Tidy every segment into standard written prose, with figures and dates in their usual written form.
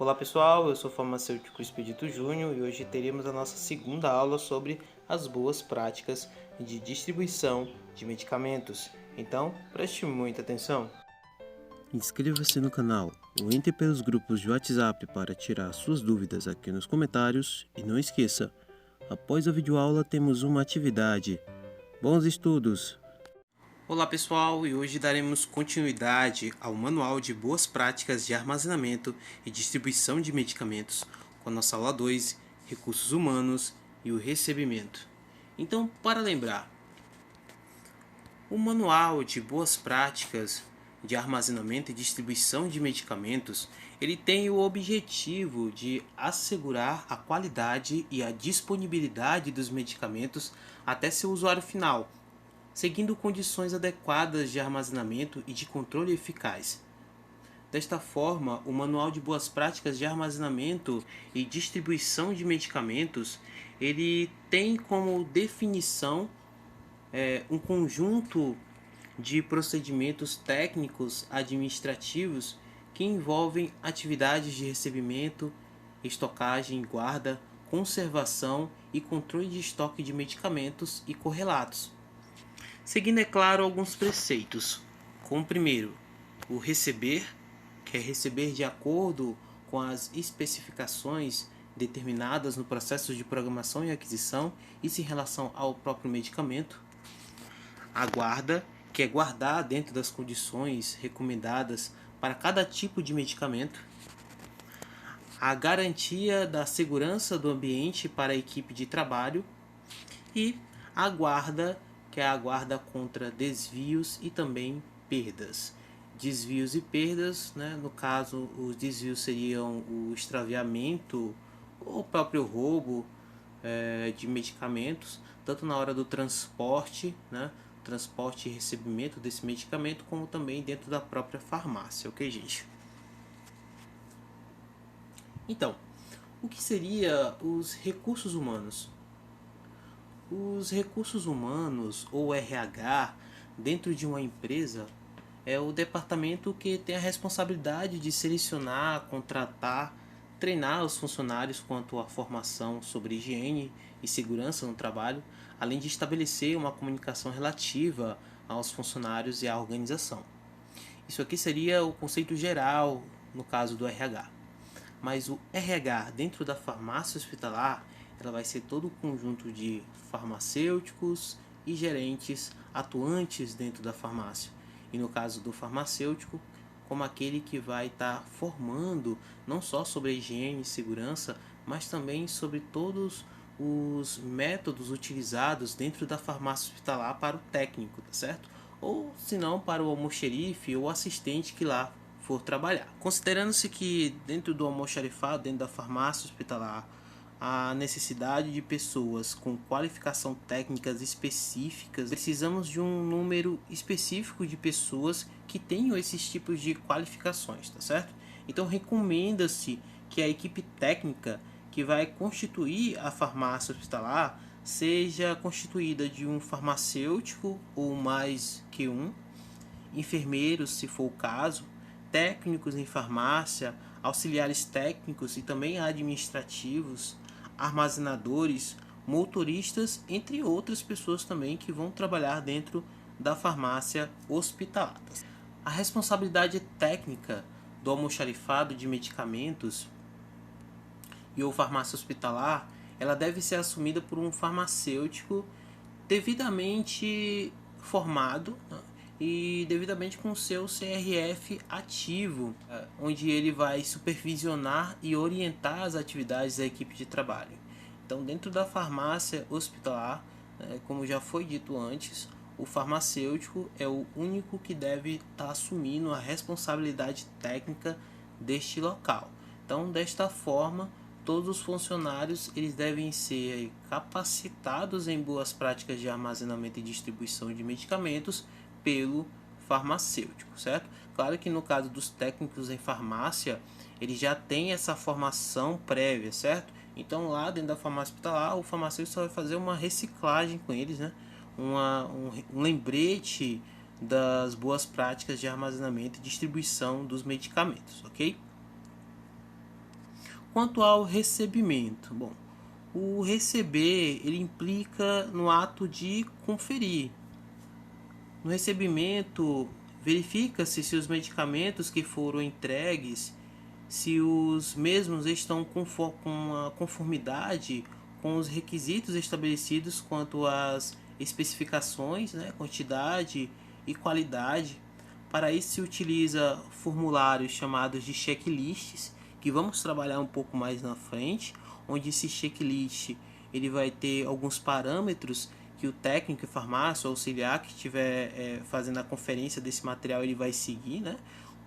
Olá pessoal, eu sou o farmacêutico Expedito Júnior e hoje teremos a nossa segunda aula sobre as boas práticas de distribuição de medicamentos. Então, preste muita atenção. Inscreva-se no canal ou entre pelos grupos de WhatsApp para tirar suas dúvidas aqui nos comentários e não esqueça, após a videoaula temos uma atividade. Bons estudos! Olá pessoal, e hoje daremos continuidade ao Manual de Boas Práticas de Armazenamento e Distribuição de Medicamentos, com a nossa aula 2, Recursos Humanos e o Recebimento. Então, para lembrar, o Manual de Boas Práticas de Armazenamento e Distribuição de Medicamentos, ele tem o objetivo de assegurar a qualidade e a disponibilidade dos medicamentos até seu usuário final, seguindo condições adequadas de armazenamento e de controle eficaz. Desta forma, o Manual de Boas Práticas de Armazenamento e Distribuição de Medicamentos, ele tem como definição um conjunto de procedimentos técnicos administrativos que envolvem atividades de recebimento, estocagem, guarda, conservação e controle de estoque de medicamentos e correlatos. Seguindo, é claro, alguns preceitos, como primeiro, o receber, que é receber de acordo com as especificações determinadas no processo de programação e aquisição, isso em relação ao próprio medicamento. A guarda, que é guardar dentro das condições recomendadas para cada tipo de medicamento. A garantia da segurança do ambiente para a equipe de trabalho. E a guarda, que é a guarda contra desvios e também perdas. Desvios e perdas, né? No caso, os desvios seriam o extraviamento ou o próprio roubo de medicamentos, tanto na hora do transporte, né? Transporte e recebimento desse medicamento, como também dentro da própria farmácia, ok, gente? Então, o que seria os recursos humanos? Os recursos humanos, ou RH, dentro de uma empresa, é o departamento que tem a responsabilidade de selecionar, contratar, treinar os funcionários quanto à formação sobre higiene e segurança no trabalho, além de estabelecer uma comunicação relativa aos funcionários e à organização. Isso aqui seria o conceito geral no caso do RH. Mas o RH dentro da farmácia hospitalar, ela vai ser todo o conjunto de farmacêuticos e gerentes atuantes dentro da farmácia. E no caso do farmacêutico, como aquele que vai estar formando não só sobre a higiene e segurança, mas também sobre todos os métodos utilizados dentro da farmácia hospitalar para o técnico, tá certo? Ou se não, para o almoxerife ou assistente que lá for trabalhar. Considerando-se que dentro do almoxarifado, dentro da farmácia hospitalar, a necessidade de pessoas com qualificação técnicas específicas, precisamos de um número específico de pessoas que tenham esses tipos de qualificações, tá certo? Então recomenda-se que a equipe técnica que vai constituir a farmácia hospitalar seja constituída de um farmacêutico ou mais que um, enfermeiros, se for o caso, técnicos em farmácia, auxiliares técnicos e também administrativos, armazenadores, motoristas, entre outras pessoas também que vão trabalhar dentro da farmácia hospitalar. A responsabilidade técnica do almoxarifado de medicamentos e ou farmácia hospitalar, ela deve ser assumida por um farmacêutico devidamente formado, né, e devidamente com seu CRF ativo, onde ele vai supervisionar e orientar as atividades da equipe de trabalho. Então, dentro da farmácia hospitalar, como já foi dito antes, o farmacêutico é o único que deve estar assumindo a responsabilidade técnica deste local. Então, desta forma, todos os funcionários eles devem ser capacitados em boas práticas de armazenamento e distribuição de medicamentos pelo farmacêutico, certo? Claro que no caso dos técnicos em farmácia, eles já têm essa formação prévia, certo? Então lá dentro da farmácia hospitalar, o farmacêutico só vai fazer uma reciclagem com eles, né? Um lembrete das boas práticas de armazenamento e distribuição dos medicamentos, ok? Quanto ao recebimento, bom, o receber ele implica no ato de conferir. No recebimento, verifica-se se os medicamentos que foram entregues, se os mesmos estão com a conformidade com os requisitos estabelecidos quanto às especificações, né, quantidade e qualidade. Para isso se utiliza formulários chamados de checklists, que vamos trabalhar um pouco mais na frente, onde esse checklist ele vai ter alguns parâmetros que o técnico em farmácia, o auxiliar que estiver fazendo a conferência desse material, ele vai seguir, né?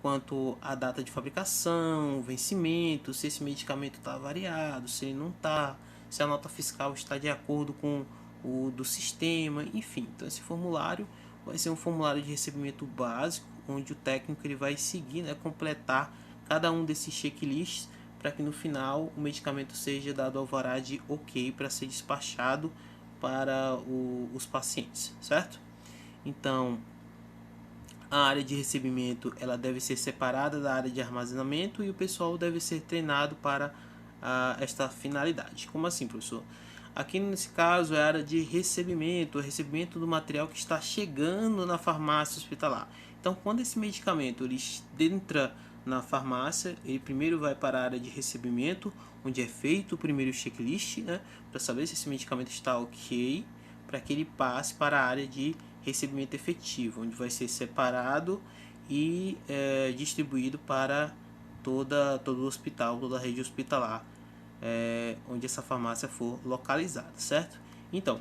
Quanto à data de fabricação, vencimento, se esse medicamento está variado, se ele não está, se a nota fiscal está de acordo com o do sistema, enfim. Então esse formulário vai ser um formulário de recebimento básico, onde o técnico ele vai seguir, né, completar cada um desses checklists para que no final o medicamento seja dado alvará de ok para ser despachado para os pacientes, certo? Então, a área de recebimento ela deve ser separada da área de armazenamento e o pessoal deve ser treinado para esta finalidade. Como assim, professor? Aqui nesse caso é a área de recebimento, o recebimento do material que está chegando na farmácia hospitalar. Então, quando esse medicamento ele entra na farmácia, ele primeiro vai para a área de recebimento, onde é feito o primeiro checklist, né, para saber se esse medicamento está ok, para que ele passe para a área de recebimento efetivo, onde vai ser separado e distribuído para todo o hospital, toda a rede hospitalar, onde essa farmácia for localizada, certo? Então,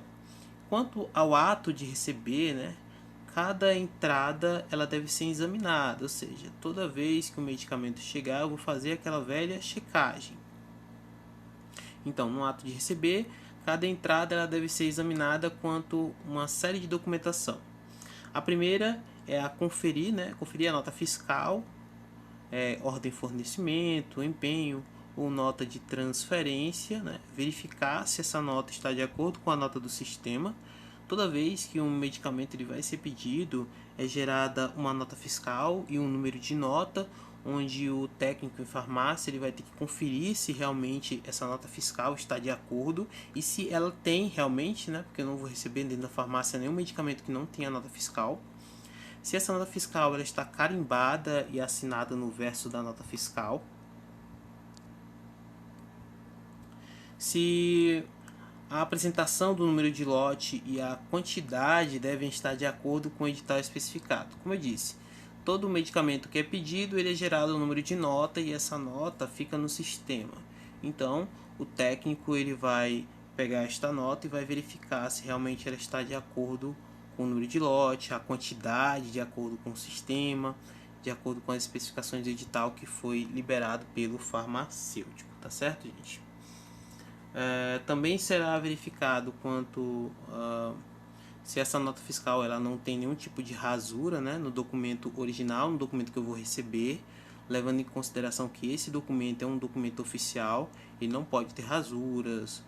quanto ao ato de receber, né, cada entrada ela deve ser examinada, ou seja, toda vez que o medicamento chegar, eu vou fazer aquela velha checagem. Então, no ato de receber, cada entrada ela deve ser examinada quanto uma série de documentação. A primeira é a conferir, né, conferir a nota fiscal, ordem de fornecimento, empenho ou nota de transferência, né, verificar se essa nota está de acordo com a nota do sistema. Toda vez que um medicamento ele vai ser pedido, é gerada uma nota fiscal e um número de nota, onde o técnico em farmácia ele vai ter que conferir se realmente essa nota fiscal está de acordo e se ela tem realmente, né, porque eu não vou receber dentro da farmácia nenhum medicamento que não tenha nota fiscal. Se essa nota fiscal ela está carimbada e assinada no verso da nota fiscal. Se a apresentação do número de lote e a quantidade devem estar de acordo com o edital especificado. Como eu disse, todo medicamento que é pedido, ele é gerado um número de nota e essa nota fica no sistema. Então, o técnico ele vai pegar esta nota e vai verificar se realmente ela está de acordo com o número de lote, a quantidade de acordo com o sistema, de acordo com as especificações do edital que foi liberado pelo farmacêutico, tá certo, gente? Também será verificado quanto se essa nota fiscal ela não tem nenhum tipo de rasura, né, no documento original, no documento que eu vou receber, levando em consideração que esse documento é um documento oficial e não pode ter rasuras,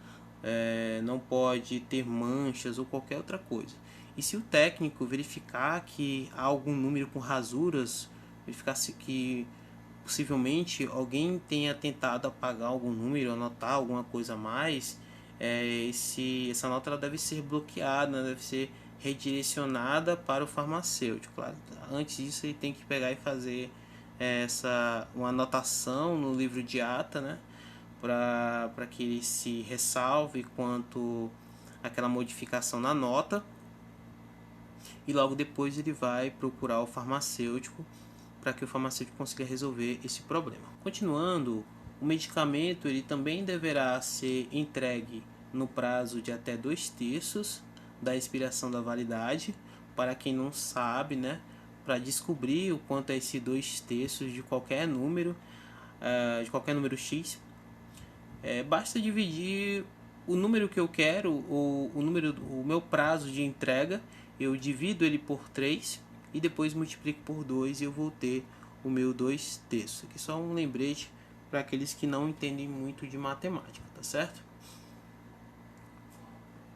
não pode ter manchas ou qualquer outra coisa. E se o técnico verificar que há algum número com rasuras, verificar que possivelmente alguém tenha tentado apagar algum número, anotar alguma coisa a mais, essa nota ela deve ser bloqueada, deve ser redirecionada para o farmacêutico. Claro, antes disso ele tem que pegar e fazer uma anotação no livro de ata, né, para que ele se ressalve quanto àquela modificação na nota, e logo depois ele vai procurar o farmacêutico para que o farmacêutico consiga resolver esse problema. Continuando, o medicamento ele também deverá ser entregue no prazo de até 2/3 da expiração da validade. Para quem não sabe, né, para descobrir o quanto é esse 2/3 de qualquer número X, basta dividir o número que eu quero, o meu prazo de entrega, eu divido ele por 3 e depois multiplico por 2 e eu vou ter o meu 2/3. Aqui só um lembrete para aqueles que não entendem muito de matemática, tá certo?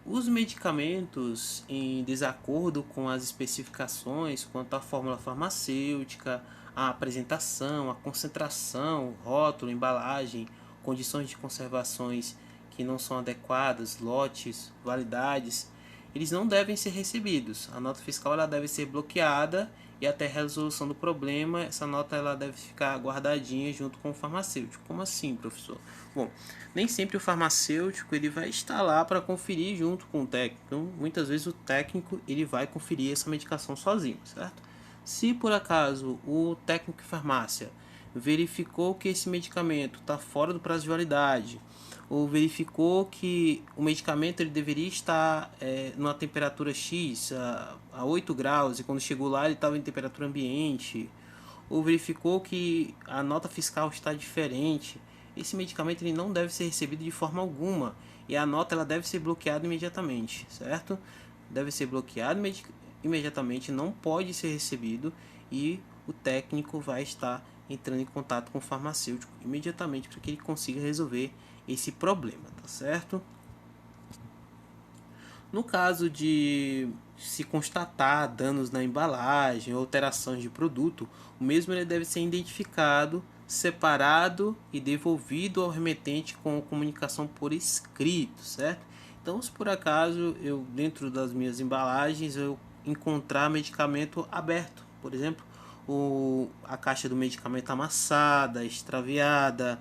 Os medicamentos em desacordo com as especificações quanto à fórmula farmacêutica, a apresentação, a concentração, rótulo, embalagem condições de conservações que não são adequadas, lotes, validades, eles não devem ser recebidos. A nota fiscal ela deve ser bloqueada e até a resolução do problema, essa nota ela deve ficar guardadinha junto com o farmacêutico. Como assim, professor? Bom, nem sempre o farmacêutico ele vai estar lá para conferir junto com o técnico. Então, muitas vezes o técnico ele vai conferir essa medicação sozinho, certo? Se por acaso o técnico de farmácia verificou que esse medicamento está fora do prazo de validade, ou verificou que o medicamento ele deveria estar numa temperatura X, a 8 graus, e quando chegou lá ele estava em temperatura ambiente, ou verificou que a nota fiscal está diferente, esse medicamento ele não deve ser recebido de forma alguma, e a nota ela deve ser bloqueada imediatamente, certo? Deve ser bloqueado imediatamente, não pode ser recebido, e o técnico vai estar entrando em contato com o farmacêutico imediatamente para que ele consiga resolver esse problema, tá certo? No caso de se constatar danos na embalagem ou alterações de produto, o mesmo ele deve ser identificado, separado e devolvido ao remetente com comunicação por escrito, certo? Então, se por acaso eu dentro das minhas embalagens eu encontrar medicamento aberto, por exemplo, a caixa do medicamento amassada, extraviada,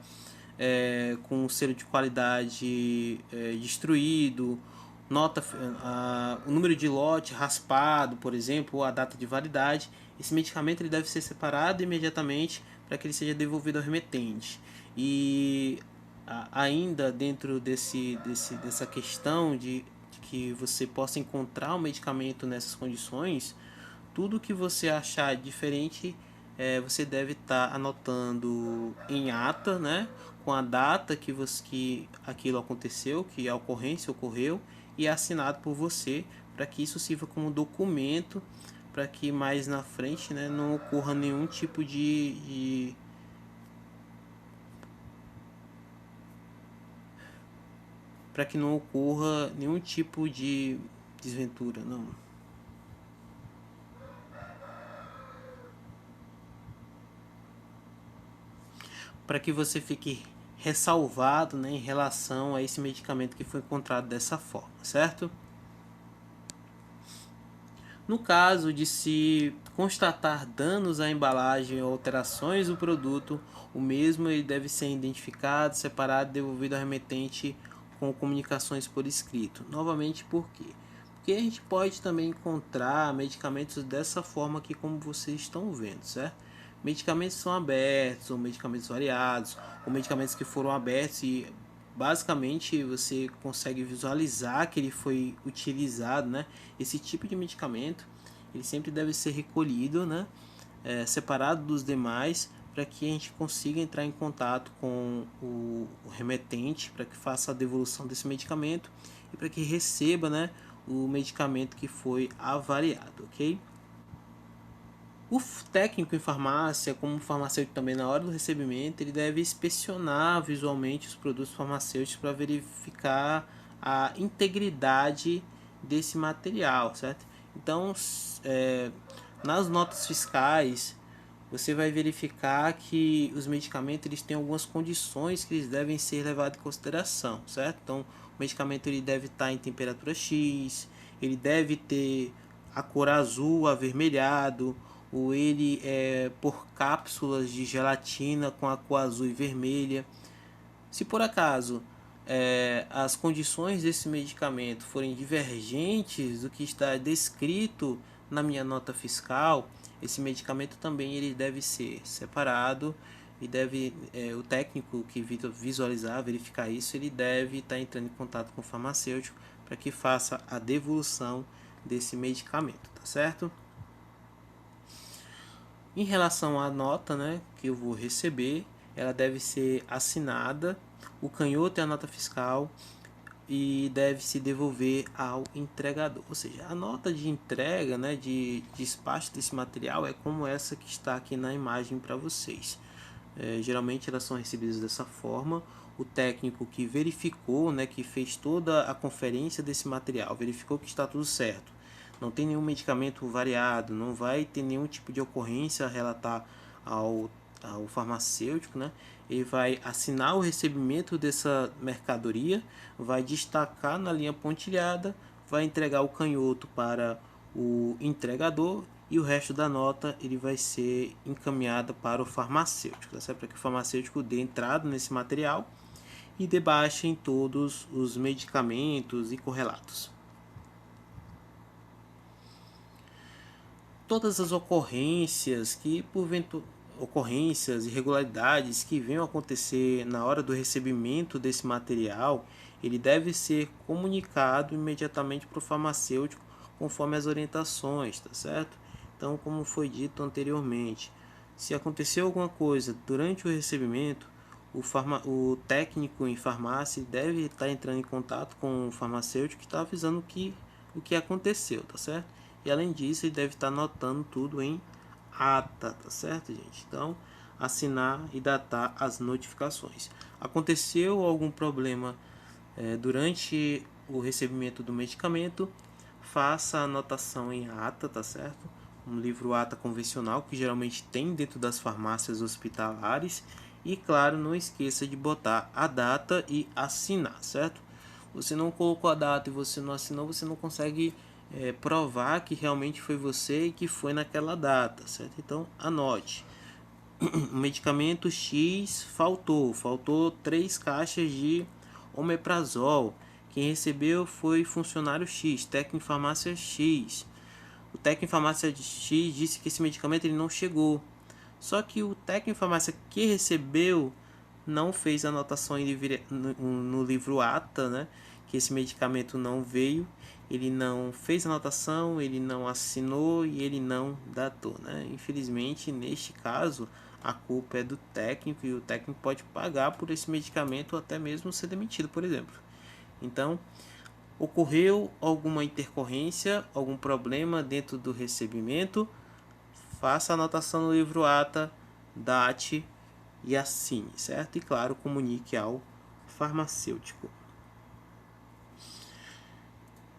com o selo de qualidade destruído, o número de lote raspado, por exemplo, ou a data de validade, esse medicamento ele deve ser separado imediatamente para que ele seja devolvido ao remetente. E ainda dentro dessa questão de que você possa encontrar um medicamento nessas condições, tudo que você achar diferente você deve estar anotando em ata, né, com a data que aquilo aconteceu, que a ocorrência ocorreu, e é assinado por você, para que isso sirva como documento, para que mais na frente, né, não ocorra nenhum tipo para que não ocorra nenhum tipo de desventura, não. Para que você fique ressalvado, né, em relação a esse medicamento que foi encontrado dessa forma, certo? No caso de se constatar danos à embalagem ou alterações do produto, o mesmo ele deve ser identificado, separado e devolvido ao remetente com comunicações por escrito. Novamente, por quê? Porque a gente pode também encontrar medicamentos dessa forma aqui como vocês estão vendo, certo? Medicamentos são abertos, ou medicamentos variados, ou medicamentos que foram abertos e basicamente você consegue visualizar que ele foi utilizado, né? Esse tipo de medicamento ele sempre deve ser recolhido, né? Separado dos demais, para que a gente consiga entrar em contato com o remetente para que faça a devolução desse medicamento e para que receba, né, o medicamento que foi avaliado, ok? O técnico em farmácia, como o farmacêutico também, na hora do recebimento, ele deve inspecionar visualmente os produtos farmacêuticos para verificar a integridade desse material, certo? Então, nas notas fiscais, você vai verificar que os medicamentos eles têm algumas condições que eles devem ser levados em consideração, certo? Então, o medicamento ele deve estar em temperatura X, ele deve ter a cor azul avermelhado, ou ele é por cápsulas de gelatina com a cor azul e vermelha. Se por acaso as condições desse medicamento forem divergentes do que está descrito na minha nota fiscal, esse medicamento também ele deve ser separado e deve o técnico que visualizar, verificar isso, ele deve estar entrando em contato com o farmacêutico para que faça a devolução desse medicamento, tá certo? Em relação à nota, né, que eu vou receber, ela deve ser assinada, o canhoto é a nota fiscal e deve se devolver ao entregador. Ou seja, a nota de entrega, né, de despacho desse material é como essa que está aqui na imagem para vocês. Geralmente elas são recebidas dessa forma. O técnico que verificou, né, que fez toda a conferência desse material, verificou que está tudo certo. Não tem nenhum medicamento variado, não vai ter nenhum tipo de ocorrência a relatar ao o farmacêutico, né, ele vai assinar o recebimento dessa mercadoria, vai destacar na linha pontilhada, vai entregar o canhoto para o entregador e o resto da nota ele vai ser encaminhado para o farmacêutico, tá certo? Para que o farmacêutico dê entrada nesse material e debaixe em todos os medicamentos e correlatos. Todas as ocorrências que porventura ocorrências, irregularidades que venham a acontecer na hora do recebimento desse material, ele deve ser comunicado imediatamente para o farmacêutico conforme as orientações, tá certo? Então, como foi dito anteriormente, se aconteceu alguma coisa durante o recebimento, o técnico em farmácia deve estar entrando em contato com o farmacêutico que está avisando o que aconteceu, tá certo? E além disso, ele deve estar anotando tudo em ata, tá certo, gente? Então, assinar e datar as notificações. Aconteceu algum problema durante o recebimento do medicamento, faça a anotação em ata, tá certo? Um livro ata convencional que geralmente tem dentro das farmácias hospitalares. E claro, não esqueça de botar a data e assinar, certo? Você não colocou a data e você não assinou, você não consegue provar que realmente foi você e que foi naquela data, certo? Então anote. O medicamento X faltou 3 caixas de omeprazol. Quem recebeu foi funcionário X, técnico em farmácia X. O técnico em farmácia X disse que esse medicamento ele não chegou. Só que o técnico em farmácia que recebeu não fez anotação no livro ata, né? Que esse medicamento não veio, ele não fez anotação, ele não assinou e ele não datou, né? Infelizmente, neste caso, a culpa é do técnico e o técnico pode pagar por esse medicamento ou até mesmo ser demitido, por exemplo. Então, ocorreu alguma intercorrência, algum problema dentro do recebimento, faça a anotação no livro ata, date e assine, certo? E claro, comunique ao farmacêutico.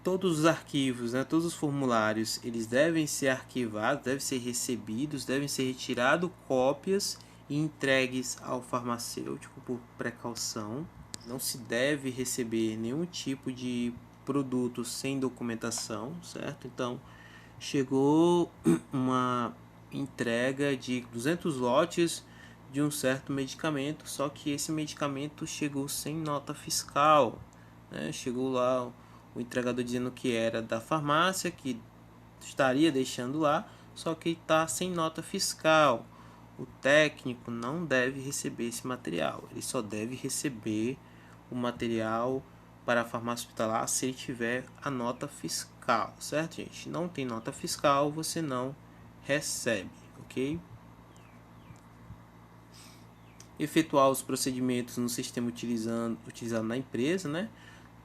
Todos os arquivos, né, todos os formulários, eles devem ser arquivados, devem ser recebidos, devem ser retiradas cópias e entregues ao farmacêutico por precaução. Não se deve receber nenhum tipo de produto sem documentação, certo? Então, chegou uma entrega de 200 lotes de um certo medicamento, só que esse medicamento chegou sem nota fiscal, né? Chegou lá o entregador dizendo que era da farmácia, que estaria deixando lá, só que está sem nota fiscal. O técnico não deve receber esse material, ele só deve receber o material para a farmácia hospitalar se ele tiver a nota fiscal, certo, gente? Não tem nota fiscal, você não recebe, ok? Efetuar os procedimentos no sistema utilizado na empresa, né?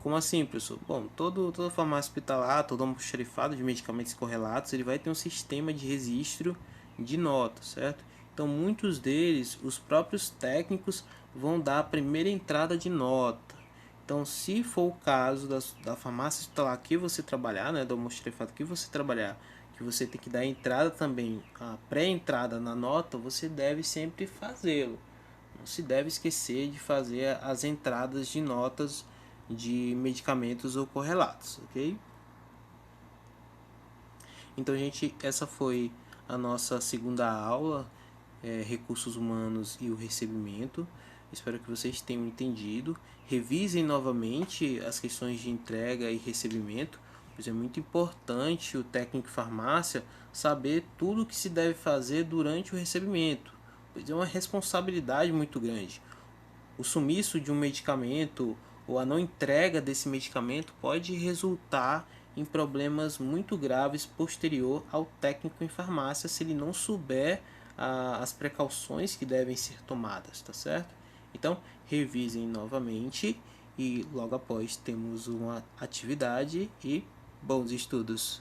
Como assim, professor? Bom, toda farmácia hospitalar, todo almoxarifado de medicamentos correlatos, ele vai ter um sistema de registro de notas, certo? Então, muitos deles, os próprios técnicos vão dar a primeira entrada de nota. Então, se for o caso da farmácia hospitalar que você trabalhar, né, do almoxarifado que você trabalhar, que você tem que dar entrada também, a pré-entrada na nota, você deve sempre fazê-lo. Não se deve esquecer de fazer as entradas de notas de medicamentos ou correlatos, ok? Então, gente, essa foi a nossa segunda aula, recursos humanos e o recebimento. Espero que vocês tenham entendido. Revisem novamente as questões de entrega e recebimento, pois é muito importante o técnico de farmácia saber tudo o que se deve fazer durante o recebimento, pois é uma responsabilidade muito grande. O sumiço de um medicamento ou a não entrega desse medicamento pode resultar em problemas muito graves posterior ao técnico em farmácia se ele não souber as precauções que devem ser tomadas, tá certo? Então, revisem novamente e logo após temos uma atividade e bons estudos.